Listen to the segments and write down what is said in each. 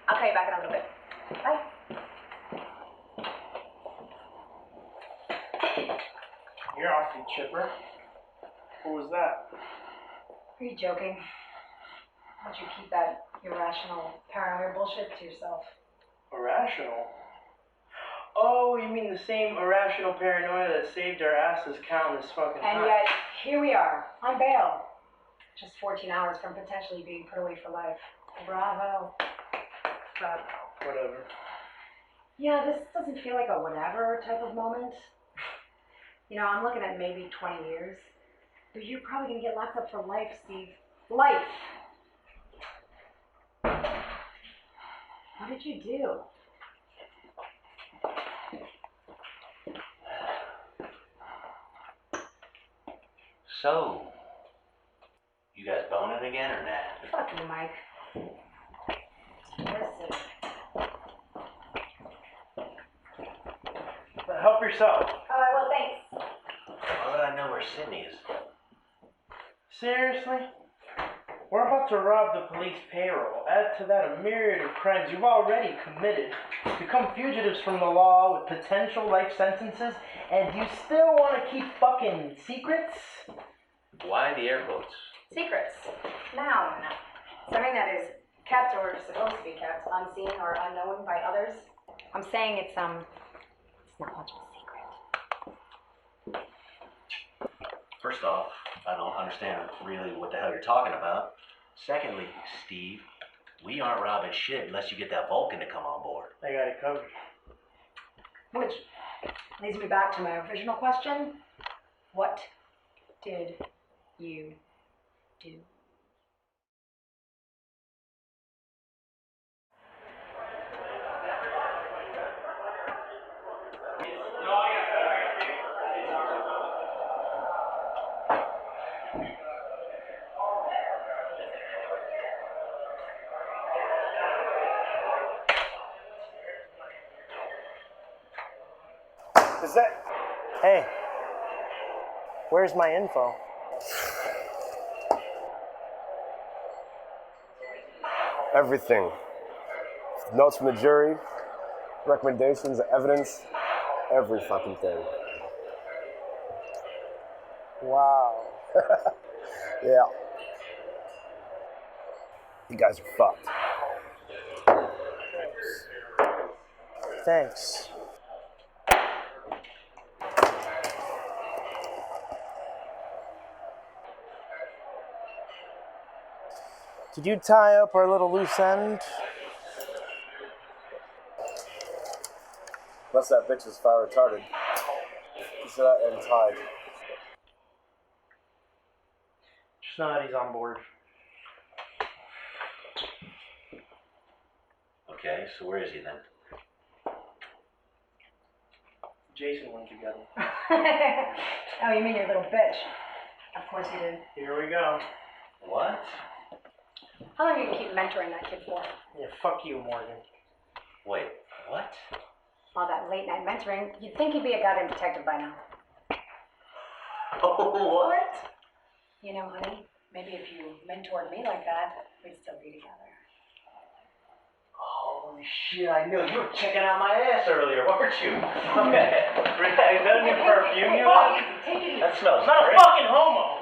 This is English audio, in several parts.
I'll call you back in a little bit. Bye. You're awfully chipper. What was that? Are you joking? Why don't you keep that irrational paranoia bullshit to yourself? Irrational? Oh, you mean the same irrational paranoia that saved our asses countless fucking times. And yet, here we are, on bail. Just 14 hours from potentially being put away for life. Bravo. But, whatever. Yeah, this doesn't feel like a whatever type of moment. You know, I'm looking at maybe 20 years. But you're probably going to get locked up for life, Steve. Life! What did you do? So, you guys boning again or not? Fuck you, Mike. Listen. Help yourself. Alright, well, thanks. How would I know where Sydney is? Seriously? We're about to rob the police payroll. Add to that a myriad of crimes you've already committed. Become fugitives from the law with potential life sentences, and you still want to keep fucking secrets? Why the air quotes? Secrets. Now, something that is kept or supposed to be kept, unseen or unknown by others. I'm saying it's not much of a secret. First off, I don't understand really what the hell you're talking about. Secondly, Steve, we aren't robbing shit unless you get that Vulcan to come on board. I got it covered. Which leads me back to my original question. What did you do? Is that... Hey. Where's my info? Everything. Notes from the jury, recommendations, evidence, every fucking thing. Wow. Yeah. You guys are fucked. Thanks. Did you tie up our little loose end? Unless that bitch is fire retarded. He said that and tied. Just know that he's on board. Okay, so where is he then? Jason went together. Oh, you mean your little bitch? Of course you did. Here we go. What? How long are you going to keep mentoring that kid for? Yeah, fuck you, Morgan. Wait, what? All that late night mentoring, you'd think he'd be a goddamn detective by now. Oh, what? You know, honey, maybe if you mentored me like that, we'd still be together. Holy shit, I knew you were checking out my ass earlier, weren't you? Okay. Is that new perfume you have? Take it easy. That smells I'm not a great. fucking homo!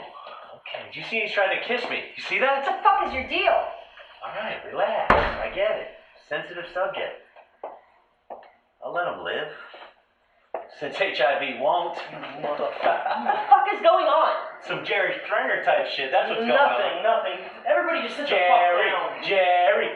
Okay, did you see he's trying to kiss me? You see that? What the fuck is your deal? Alright, relax. I get it. Sensitive subject. I'll let him live. Since HIV won't. What the fuck is going on? Some Jerry Springer type shit, that's what's going on. Nothing. Everybody just sit the fuck down. Jerry.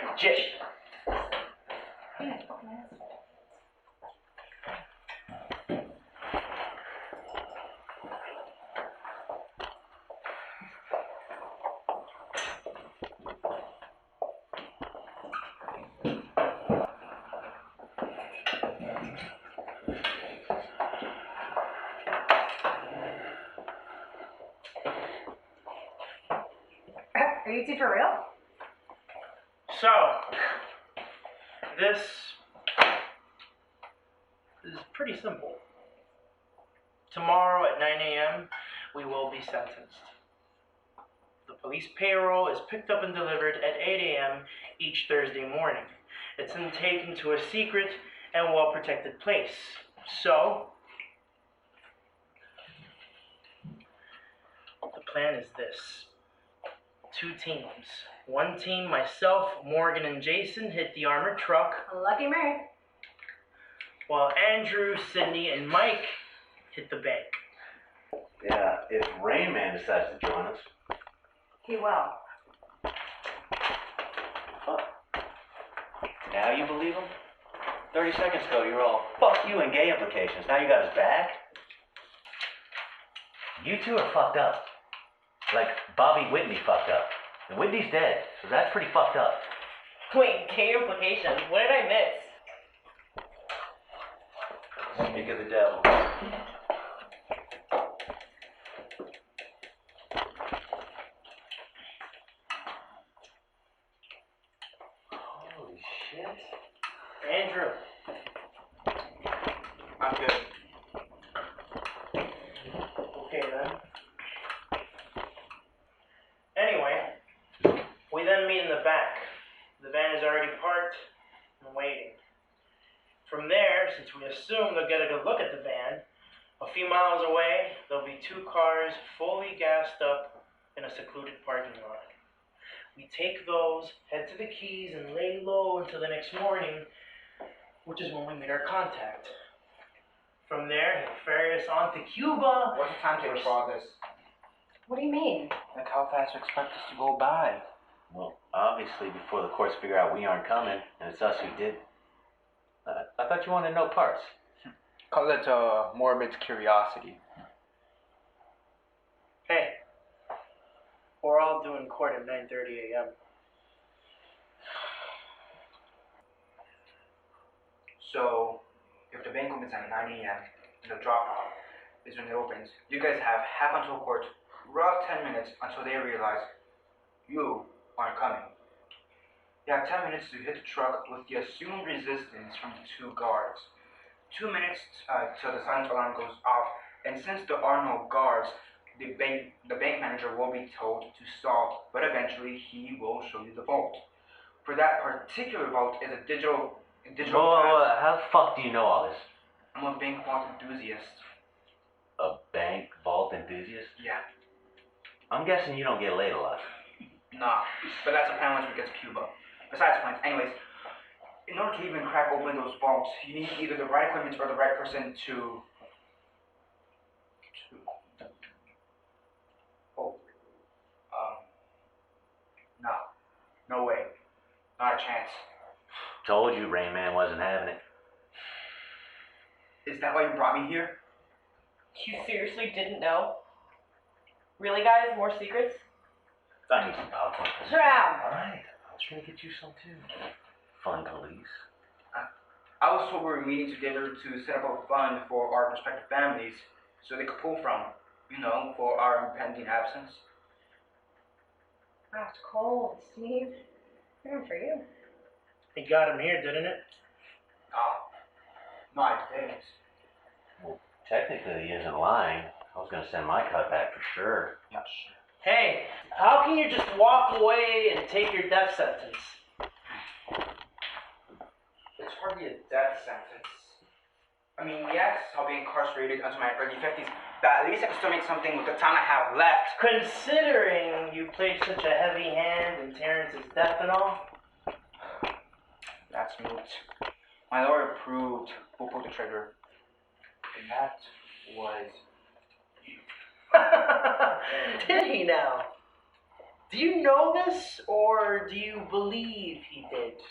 Are you two for real? So, this is pretty simple. Tomorrow at 9 a.m., we will be sentenced. The police payroll is picked up and delivered at 8 a.m. each Thursday morning. It's then taken to a secret and well-protected place. So, the plan is this. 2 teams. One team, myself, Morgan, and Jason, hit the armored truck, Lucky me. while Andrew, Sydney, and Mike hit the bank. Yeah, if Rain Man decides to join us. He will. Fuck. Now you believe him? 30 seconds ago, you were all, fuck you and gay implications. Now you got his back? You two are fucked up. Like Bobby Whitney fucked up. And Whitney's dead, so that's pretty fucked up. Wait, gay implications? What did I miss? Speak of the devil. Holy shit. Andrew. I'm good. Okay then. Anyway, we then meet in the back. The van is already parked and waiting. From there, since we assume they'll get a good look at the van, a few miles away, there'll be 2 cars fully gassed up in a secluded parking lot. We take those, head to the Keys, and lay low until the next morning, which is when we meet our contact. From there, he'll ferry us on to Cuba. What's the timetable for all this? What do you mean? Like, how fast do you expect us to go by? Well, obviously, before the courts figure out we aren't coming, and it's us who did. I thought you wanted to know parts. Call it morbid curiosity. Hey, we're all due in court at 9:30 a.m. So, if the bank opens at 9 a.m., the drop-off is when it opens, you guys have half until court, rough 10 minutes until they realize you aren't coming. You have 10 minutes to hit the truck with the assumed resistance from the 2 guards. 2 minutes till the silent alarm goes off, and since there are no guards, the bank manager will be told to stop, but eventually he will show you the vault. For that particular vault is a digital pass. How the fuck do you know all this? I'm a bank vault enthusiast. A bank vault enthusiast? Yeah. I'm guessing you don't get laid a lot. Nah, but that's a plan once we get to Cuba. Besides plans, anyways, in order to even crack open those vaults, you need either the right equipment or the right person to... No way. Not a chance. Told you Rain Man wasn't having it. Is that why you brought me here? You seriously didn't know? Really, guys? More secrets? I need some popcorn. Sit down. Alright, I was trying to get you some too. Fun police. I was told we were meeting together to set up a fund for our prospective families so they could pull from, for our impending absence. That's cold, Steve. Good for you. It got him here, didn't it? Not things. Well, technically he isn't lying. I was gonna send my cut back for sure. Yes. Hey, how can you just walk away and take your death sentence? It's hardly a death sentence. I mean, yes, I'll be incarcerated until my early 50s, but at least I can still make something with the time I have left. Considering you played such a heavy hand in Terrence's death and all. That's moot. My lawyer approved who pulled the trigger. And that was you. Did he now? Do you know this, or do you believe he did?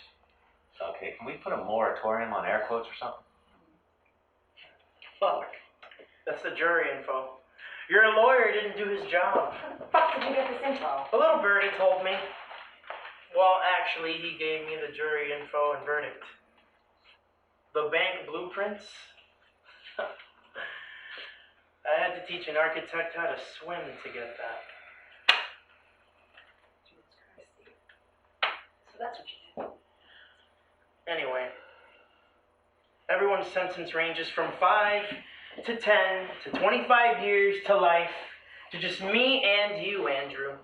Okay, can we put a moratorium on air quotes or something? Fuck. That's the jury info. Your lawyer didn't do his job. How the fuck did you get this info? A little birdie told me. Well, actually, he gave me the jury info and verdict. The bank blueprints. I had to teach an architect how to swim to get that. Jesus Christ, Steve. So that's what you did. Anyway, everyone's sentence ranges from 5 to 10 to 25 years to life to just me and you, Andrew.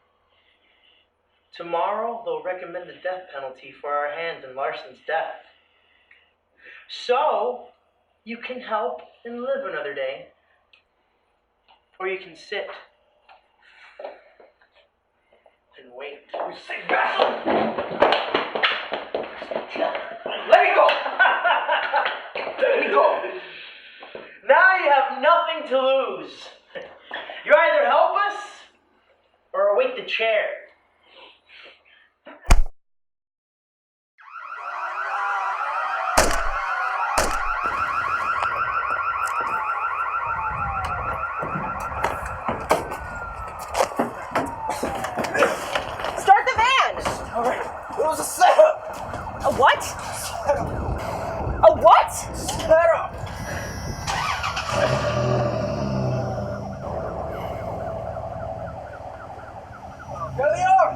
Tomorrow, they'll recommend the death penalty for our hands in Larson's death. So, you can help and live another day. Or you can sit and wait. You sick bastard! Let me go! Let me go! Now you have nothing to lose. You either help us or await the chair. Start the van! Alright, it was a setup! A what? A what? Setup! There they are!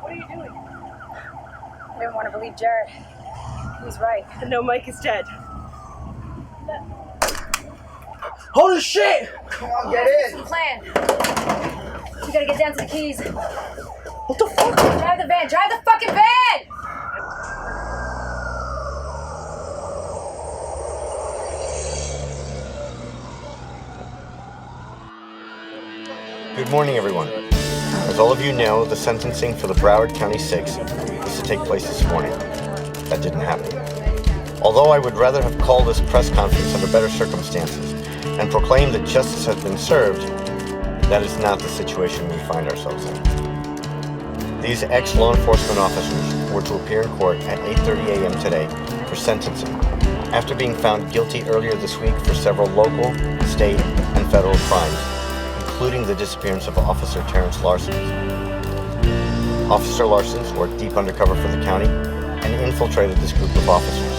What are you doing? I didn't want to believe Jared. He's right. No, Mike is dead. Holy shit! Come on, get What's in! the plan? We gotta get down to the keys. What the fuck? Drive the van! Drive the fucking van! Good morning, everyone. As all of you know, the sentencing for the Broward County 6 is to take place this morning. That didn't happen. Although I would rather have called this press conference under better circumstances and proclaimed that justice has been served, that is not the situation we find ourselves in. These ex-law enforcement officers were to appear in court at 8:30 a.m. today for sentencing, after being found guilty earlier this week for several local, state, and federal crimes, including the disappearance of Officer Terrence Larson. Officer Larson's worked deep undercover for the county and infiltrated this group of officers.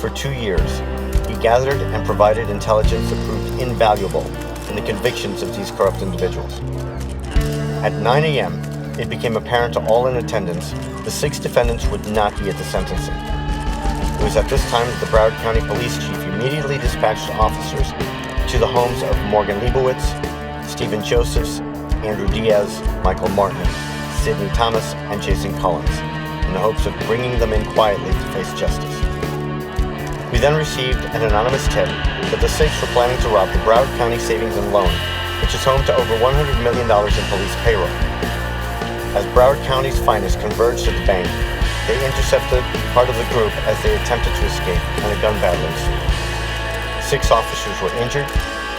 For 2 years, he gathered and provided intelligence that proved invaluable in the convictions of these corrupt individuals. At 9 a.m., it became apparent to all in attendance the 6 defendants would not be at the sentencing. It was at this time that the Broward County Police Chief immediately dispatched officers to the homes of Morgan Leibowitz, Stephen Josephs, Andrew Diaz, Michael Martin, Sidney Thomas, and Jason Collins, in the hopes of bringing them in quietly to face justice. We then received an anonymous tip that the 6 were planning to rob the Broward County Savings and Loan, which is home to over $100 million in police payroll. As Broward County's finest converged at the bank, they intercepted part of the group as they attempted to escape, and a gun battle ensued. 6 officers were injured,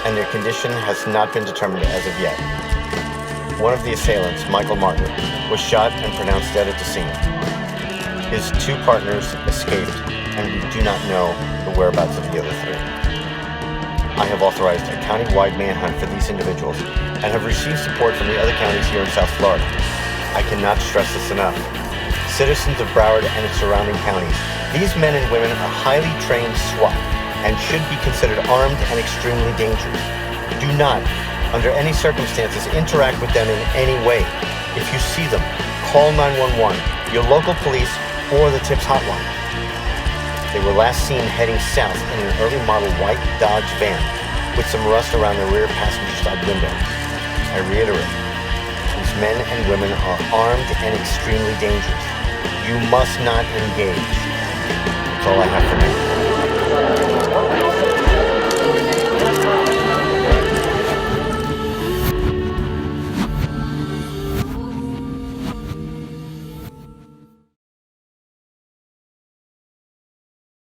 and their condition has not been determined as of yet. One of the assailants, Michael Martin, was shot and pronounced dead at the scene. His 2 partners escaped, and we do not know the whereabouts of the other 3. I have authorized a county-wide manhunt for these individuals and have received support from the other counties here in South Florida. I cannot stress this enough. Citizens of Broward and its surrounding counties, these men and women are highly trained SWAT and should be considered armed and extremely dangerous. Do not, under any circumstances, interact with them in any way. If you see them, call 911, your local police, or the TIPS hotline. They were last seen heading south in an early model white Dodge van with some rust around the rear passenger side window. I reiterate, these men and women are armed and extremely dangerous. You must not engage. That's all I have for now.